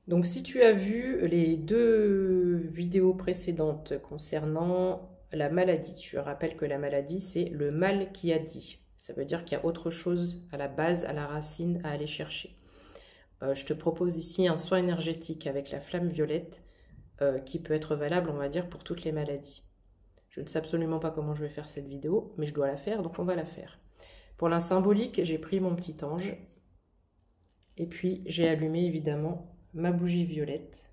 Donc si tu as vu les 2 vidéos précédentes concernant la maladie, je rappelle que la maladie, c'est le mal qui a dit. Ça veut dire qu'il y a autre chose à la base, à la racine, à aller chercher. Je te propose ici un soin énergétique avec la flamme violette qui peut être valable, on va dire, pour toutes les maladies. Je ne sais absolument pas comment je vais faire cette vidéo, mais je dois la faire, donc on va la faire. Pour la symbolique, j'ai pris mon petit ange et puis j'ai allumé évidemment ma bougie violette.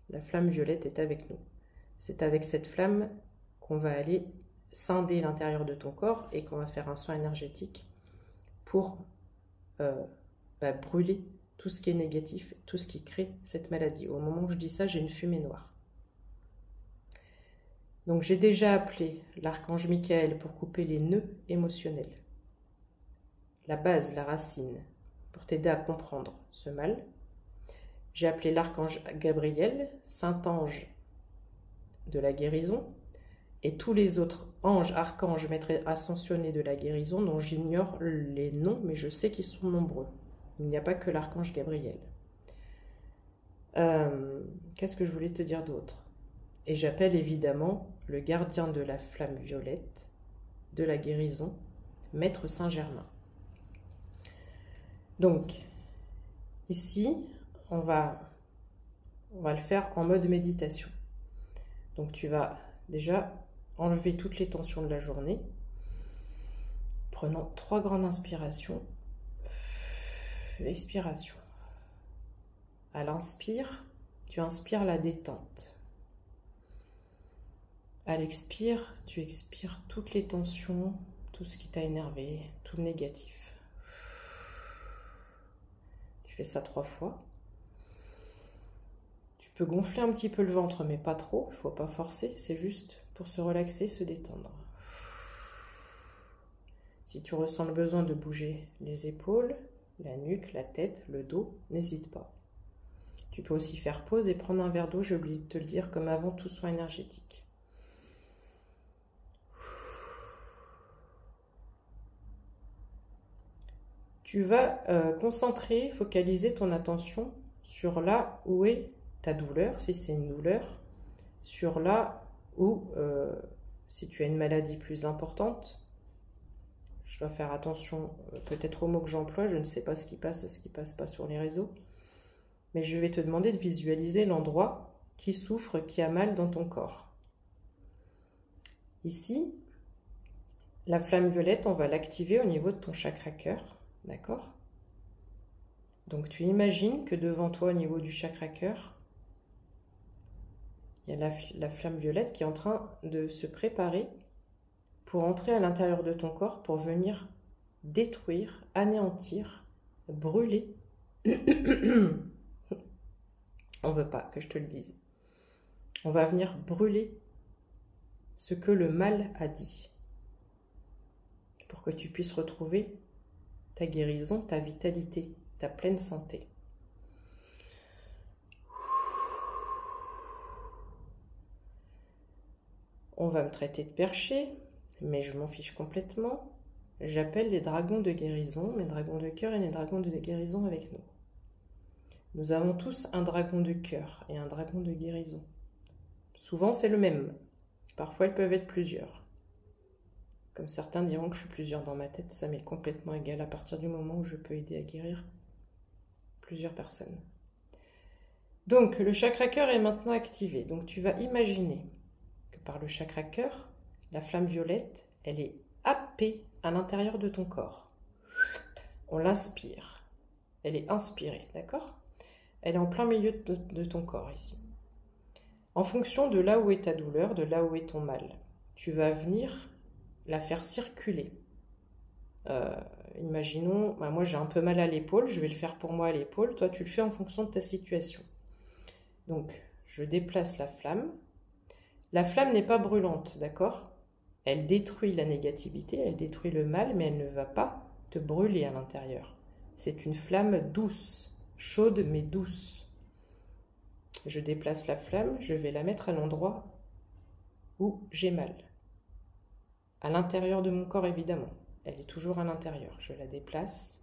La flamme violette est avec nous. C'est avec cette flamme qu'on va aller scinder l'intérieur de ton corps et qu'on va faire un soin énergétique pour brûler tout ce qui est négatif, tout ce qui crée cette maladie. Au moment où je dis ça, j'ai une fumée noire. Donc j'ai déjà appelé l'archange Michael pour couper les nœuds émotionnels. La base, la racine, pour t'aider à comprendre ce mal. J'ai appelé l'archange Gabriel, Saint-Ange de la guérison, et tous les autres anges, archanges, maîtres ascensionnés de la guérison, dont j'ignore les noms, mais je sais qu'ils sont nombreux. Il n'y a pas que l'archange Gabriel. Qu'est-ce que je voulais te dire d'autre? Et j'appelle évidemment le gardien de la flamme violette, de la guérison, Maître Saint-Germain. Donc, ici, on va le faire en mode méditation. Donc tu vas déjà enlever toutes les tensions de la journée, prenant 3 grandes inspirations. Expiration. À l'inspire, tu inspires la détente. À l'expire, tu expires toutes les tensions, tout ce qui t'a énervé, tout le négatif. Tu fais ça 3 fois. Tu peux gonfler un petit peu le ventre, mais pas trop, il ne faut pas forcer, c'est juste pour se relaxer, se détendre. Si tu ressens le besoin de bouger les épaules, la nuque, la tête, le dos, n'hésite pas. Tu peux aussi faire pause et prendre un verre d'eau, j'ai oublié de te le dire, comme avant tout soin énergétique. Tu vas concentrer, focaliser ton attention sur là où est ta douleur, si c'est une douleur, sur là où, si tu as une maladie plus importante, je dois faire attention peut-être aux mots que j'emploie, je ne sais pas ce qui passe pas sur les réseaux, mais je vais te demander de visualiser l'endroit qui souffre, qui a mal dans ton corps. Ici, la flamme violette, on va l'activer au niveau de ton chakra cœur, d'accord? Donc tu imagines que devant toi, au niveau du chakra cœur, il y a la flamme violette qui est en train de se préparer pour entrer à l'intérieur de ton corps, pour venir détruire, anéantir, brûler. On ne veut pas que je te le dise. On va venir brûler ce que le mal a dit, pour que tu puisses retrouver ta guérison, ta vitalité, ta pleine santé. On va me traiter de perché, mais je m'en fiche complètement. J'appelle les dragons de guérison, mes dragons de cœur et les dragons de guérison avec nous. Nous avons tous un dragon de cœur et un dragon de guérison. Souvent c'est le même. Parfois ils peuvent être plusieurs. Comme certains diront que je suis plusieurs dans ma tête, ça m'est complètement égal à partir du moment où je peux aider à guérir plusieurs personnes. Donc le chakra cœur est maintenant activé. Donc tu vas imaginer que par le chakra cœur, la flamme violette, elle est happée à l'intérieur de ton corps. On l'inspire. Elle est inspirée, d'accord? Elle est en plein milieu de ton corps ici. En fonction de là où est ta douleur, de là où est ton mal, tu vas venir la faire circuler. Imaginons, moi j'ai un peu mal à l'épaule, je vais le faire pour moi à l'épaule, toi tu le fais en fonction de ta situation. Donc je déplace la flamme. La flamme n'est pas brûlante, d'accord? Elle détruit la négativité, elle détruit le mal, mais elle ne va pas te brûler à l'intérieur. C'est une flamme douce, chaude mais douce. Je déplace la flamme, je vais la mettre à l'endroit où j'ai mal. À l'intérieur de mon corps, évidemment. Elle est toujours à l'intérieur. Je la déplace.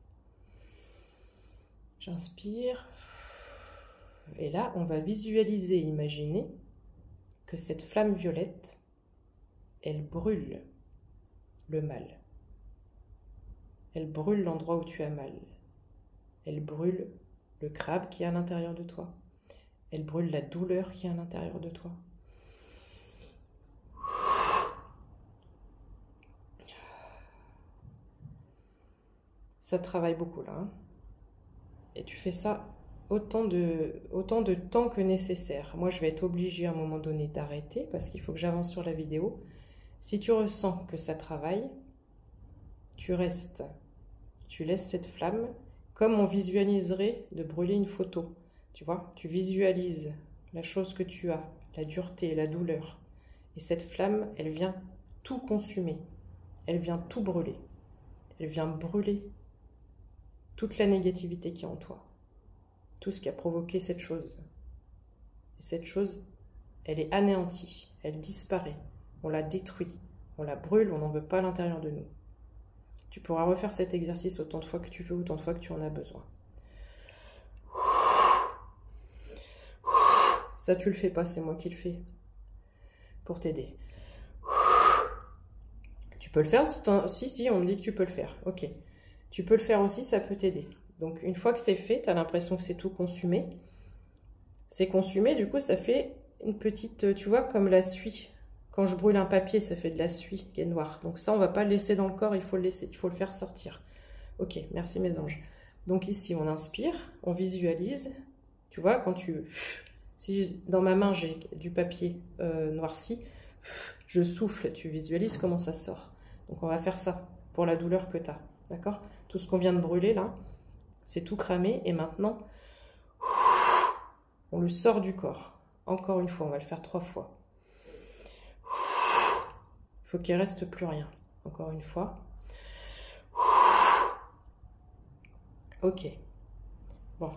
J'inspire. Et là, on va visualiser, imaginer que cette flamme violette, elle brûle le mal. Elle brûle l'endroit où tu as mal. Elle brûle le crabe qui est à l'intérieur de toi. Elle brûle la douleur qui est à l'intérieur de toi. Ça travaille beaucoup là. Hein. Et tu fais ça autant de temps que nécessaire. Moi, je vais être obligée à un moment donné d'arrêter parce qu'il faut que j'avance sur la vidéo. Si tu ressens que ça travaille, tu restes. Tu laisses cette flamme comme on visualiserait de brûler une photo. Tu vois, tu visualises la chose que tu as, la dureté, la douleur. Et cette flamme, elle vient tout consumer. Elle vient tout brûler. Elle vient brûler toute la négativité qui est en toi. Tout ce qui a provoqué cette chose. Et cette chose, elle est anéantie. Elle disparaît. On la détruit. On la brûle. On n'en veut pas à l'intérieur de nous. Tu pourras refaire cet exercice autant de fois que tu veux, autant de fois que tu en as besoin. Ça, tu le fais pas, c'est moi qui le fais pour t'aider. Tu peux le faire si, on me dit que tu peux le faire. Ok. Tu peux le faire aussi, ça peut t'aider. Donc, une fois que c'est fait, tu as l'impression que c'est tout consumé. C'est consumé, du coup, ça fait une petite, tu vois, comme la suie. Quand je brûle un papier, ça fait de la suie qui est noire. Donc ça, on ne va pas le laisser dans le corps, il faut le faire sortir. Ok, merci mes anges. Donc ici, on inspire, on visualise. Tu vois, si dans ma main, j'ai du papier noirci, je souffle, tu visualises comment ça sort. Donc on va faire ça pour la douleur que tu as. D'accord? Tout ce qu'on vient de brûler là, c'est tout cramé. Et maintenant, on le sort du corps. Encore une fois, on va le faire 3 fois. Il faut qu'il ne reste plus rien. Encore une fois. Ok. Bon.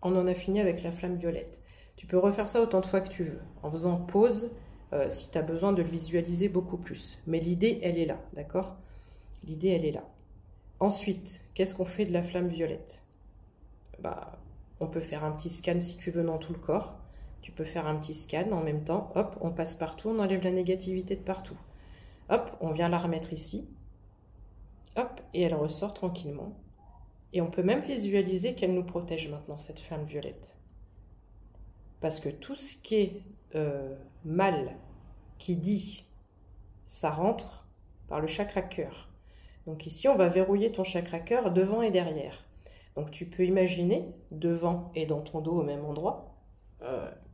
On en a fini avec la flamme violette. Tu peux refaire ça autant de fois que tu veux, en faisant pause si tu as besoin de le visualiser beaucoup plus. Mais l'idée, elle est là, d'accord? L'idée, elle est là. Ensuite, qu'est-ce qu'on fait de la flamme violette? On peut faire un petit scan si tu veux dans tout le corps. Tu peux faire un petit scan en même temps. Hop, on passe partout, on enlève la négativité de partout. Hop, on vient la remettre ici. Hop, et elle ressort tranquillement. Et on peut même visualiser qu'elle nous protège maintenant, cette flamme violette. Parce que tout ce qui est mal, qui dit, ça rentre par le chakra cœur. Donc ici, on va verrouiller ton chakra cœur devant et derrière. Donc tu peux imaginer, devant et dans ton dos au même endroit,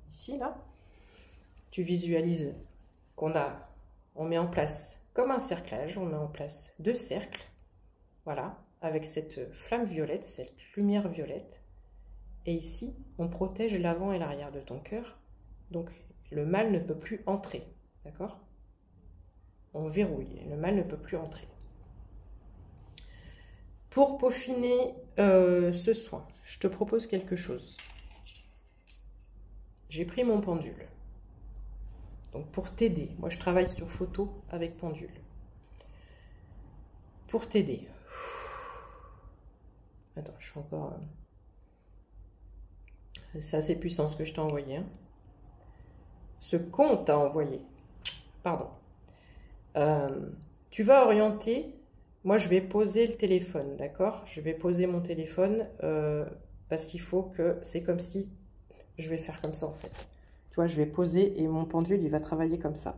ici, là, tu visualises on met en place, comme un cerclage, on met en place 2 cercles, voilà, avec cette flamme violette, cette lumière violette. Et ici, on protège l'avant et l'arrière de ton cœur. Donc, le mal ne peut plus entrer. D'accord? On verrouille. Le mal ne peut plus entrer. Pour peaufiner ce soin, je te propose quelque chose. J'ai pris mon pendule. Donc, pour t'aider. Moi, je travaille sur photo avec pendule. Pour t'aider. Attends, je suis encore... C'est assez puissant ce que je t'ai envoyé. Hein. Ce qu'on t'a envoyé. Pardon. Tu vas orienter. Moi, je vais poser le téléphone, d'accord? Je vais poser mon téléphone parce qu'il faut que... C'est comme si... Je vais faire comme ça, en fait. Tu vois, je vais poser et mon pendule, il va travailler comme ça.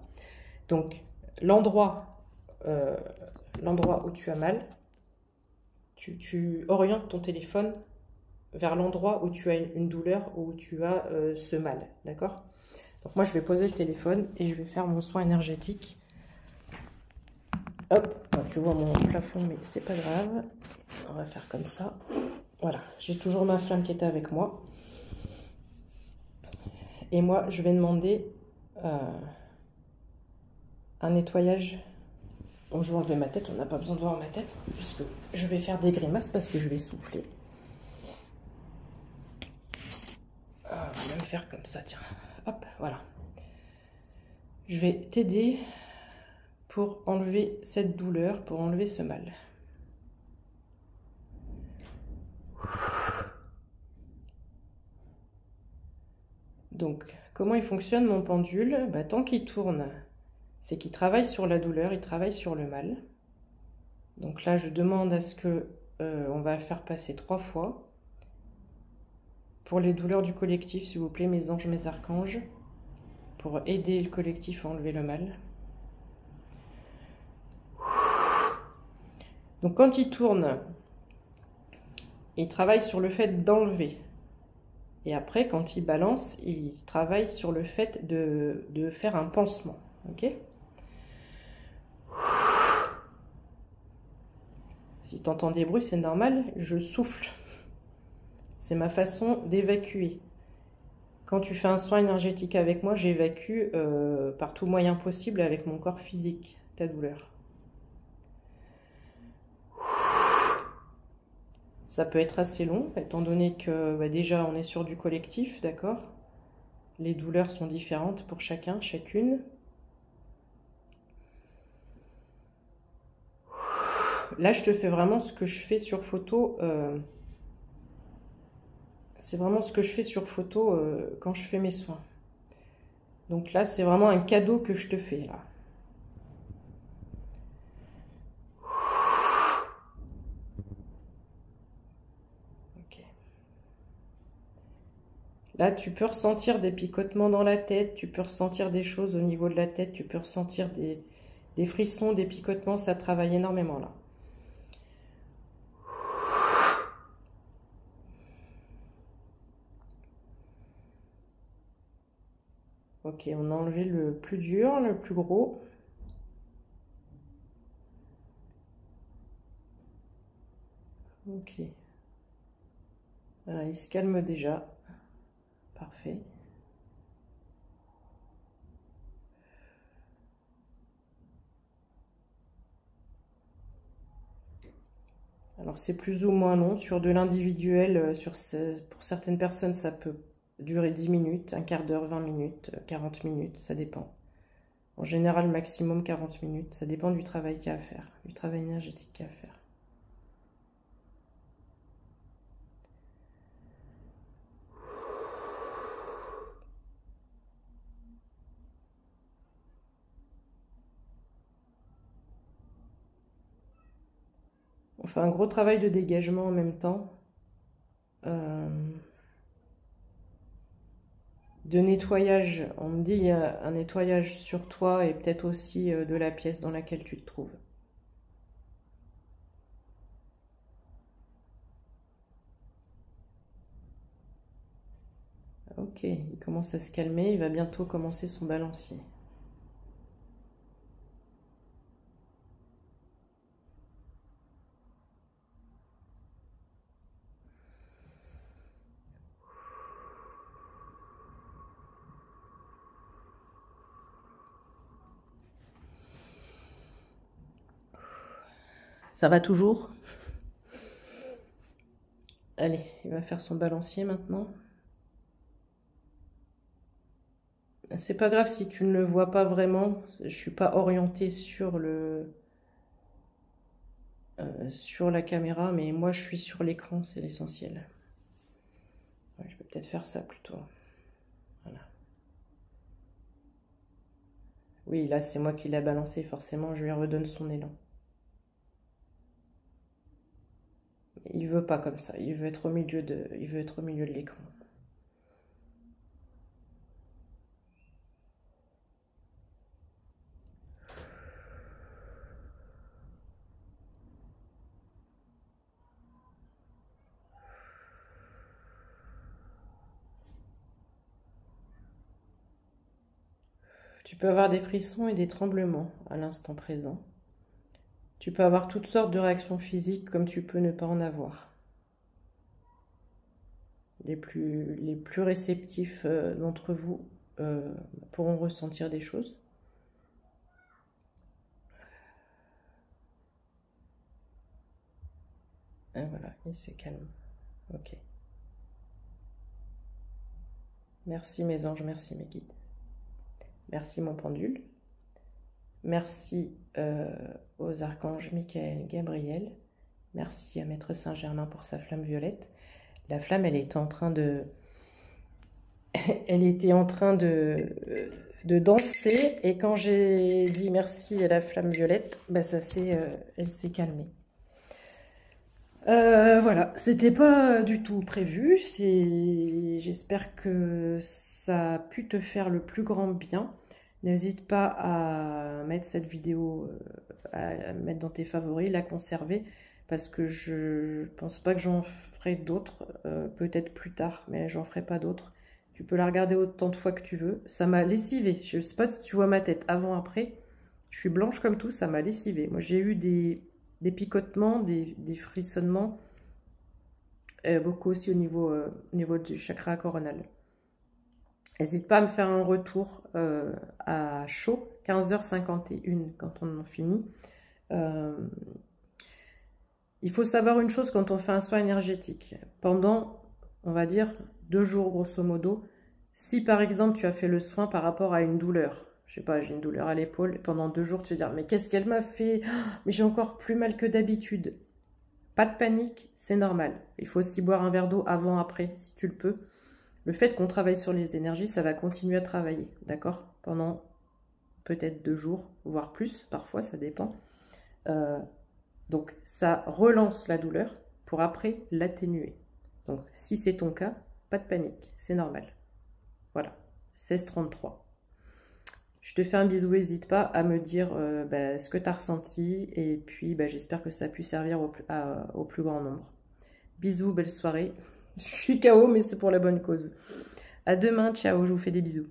Donc, l'endroit où tu as mal, tu orientes ton téléphone vers l'endroit où tu as une douleur, où tu as ce mal, d'accord? Donc moi, je vais poser le téléphone et je vais faire mon soin énergétique. Hop, tu vois mon plafond, mais c'est pas grave. On va faire comme ça. Voilà, j'ai toujours ma flamme qui est avec moi. Et moi, je vais demander un nettoyage. Bon, je vais enlever ma tête, on n'a pas besoin de voir ma tête, puisque je vais faire des grimaces parce que je vais souffler. On va même faire comme ça, tiens. Hop, voilà. Je vais t'aider pour enlever cette douleur, pour enlever ce mal. Donc, comment il fonctionne mon pendule? Bah, tant qu'il tourne, c'est qu'il travaille sur la douleur, il travaille sur le mal. Donc là, je demande à ce que on va le faire passer 3 fois. Pour les douleurs du collectif, s'il vous plaît, mes anges, mes archanges, pour aider le collectif à enlever le mal. Donc quand il tourne, il travaille sur le fait d'enlever. Et après, quand il balance, il travaille sur le fait de faire un pansement. Ok? Si tu entends des bruits, c'est normal, je souffle. C'est ma façon d'évacuer. Quand tu fais un soin énergétique avec moi, j'évacue par tout moyen possible avec mon corps physique ta douleur. Ça peut être assez long, étant donné que déjà on est sur du collectif, d'accord? Les douleurs sont différentes pour chacun, chacune. Là, je te fais vraiment ce que je fais sur photo. C'est vraiment ce que je fais sur photo quand je fais mes soins. Donc là, c'est vraiment un cadeau que je te fais, là. Ok. Là, tu peux ressentir des picotements dans la tête, tu peux ressentir des choses au niveau de la tête, tu peux ressentir des frissons, des picotements, ça travaille énormément, là. Ok, on a enlevé le plus dur, le plus gros. Ok. Voilà, il se calme déjà. Parfait. Alors c'est plus ou moins long. Sur de l'individuel, pour certaines personnes, ça peut durer 10 minutes, un quart d'heure, 20 minutes, 40 minutes, ça dépend. En général, maximum 40 minutes. Ça dépend du travail qu'il y a à faire, du travail énergétique qu'il y a à faire. On fait un gros travail de dégagement en même temps. De nettoyage, on me dit il y a un nettoyage sur toi et peut-être aussi de la pièce dans laquelle tu te trouves. Ok, il commence à se calmer, il va bientôt commencer son balancier. Ça va toujours? Allez, il va faire son balancier maintenant. C'est pas grave si tu ne le vois pas vraiment, je suis pas orientée sur sur la caméra, mais moi je suis sur l'écran, c'est l'essentiel. Ouais, je peux peut-être faire ça plutôt. Voilà. Oui, là c'est moi qui l'ai balancé, forcément je lui redonne son élan. Il veut pas comme ça, il veut être au milieu de l'écran. Tu peux avoir des frissons et des tremblements à l'instant présent. Tu peux avoir toutes sortes de réactions physiques comme tu peux ne pas en avoir. Les plus réceptifs d'entre vous pourront ressentir des choses. Et voilà, il se calme. Ok. Merci mes anges, merci mes guides. Merci mon pendule. Merci aux archanges Michael, Gabriel. Merci à Maître Saint-Germain pour sa flamme violette. La flamme, elle est en train de Elle était en train de danser et quand j'ai dit merci à la flamme violette, bah elle s'est calmée. Voilà, c'était pas du tout prévu. J'espère que ça a pu te faire le plus grand bien. N'hésite pas à mettre cette vidéo, à la mettre dans tes favoris, la conserver, parce que je pense pas que j'en ferai d'autres, peut-être plus tard, mais j'en ferai pas d'autres. Tu peux la regarder autant de fois que tu veux. Ça m'a lessivé. Je sais pas si tu vois ma tête avant-après. Je suis blanche comme tout, ça m'a lessivé. Moi, j'ai eu des picotements, des frissonnements, beaucoup aussi au niveau du chakra coronal. N'hésite pas à me faire un retour à chaud, 15h51 quand on en finit. Il faut savoir une chose quand on fait un soin énergétique. Pendant, on va dire, 2 jours grosso modo, si par exemple tu as fait le soin par rapport à une douleur, je sais pas, j'ai une douleur à l'épaule, et pendant 2 jours tu vas dire, mais qu'est-ce qu'elle m'a fait? Mais j'ai encore plus mal que d'habitude. Pas de panique, c'est normal. Il faut aussi boire un verre d'eau avant, après, si tu le peux. Le fait qu'on travaille sur les énergies, ça va continuer à travailler, d'accord? Pendant peut-être 2 jours, voire plus, parfois, ça dépend. Donc, ça relance la douleur pour après l'atténuer. Donc, si c'est ton cas, pas de panique, c'est normal. Voilà, 16h33. Je te fais un bisou, n'hésite pas à me dire ce que tu as ressenti et puis j'espère que ça a pu servir au plus grand nombre. Bisous, belle soirée. Je suis KO, mais c'est pour la bonne cause. À demain, ciao, je vous fais des bisous.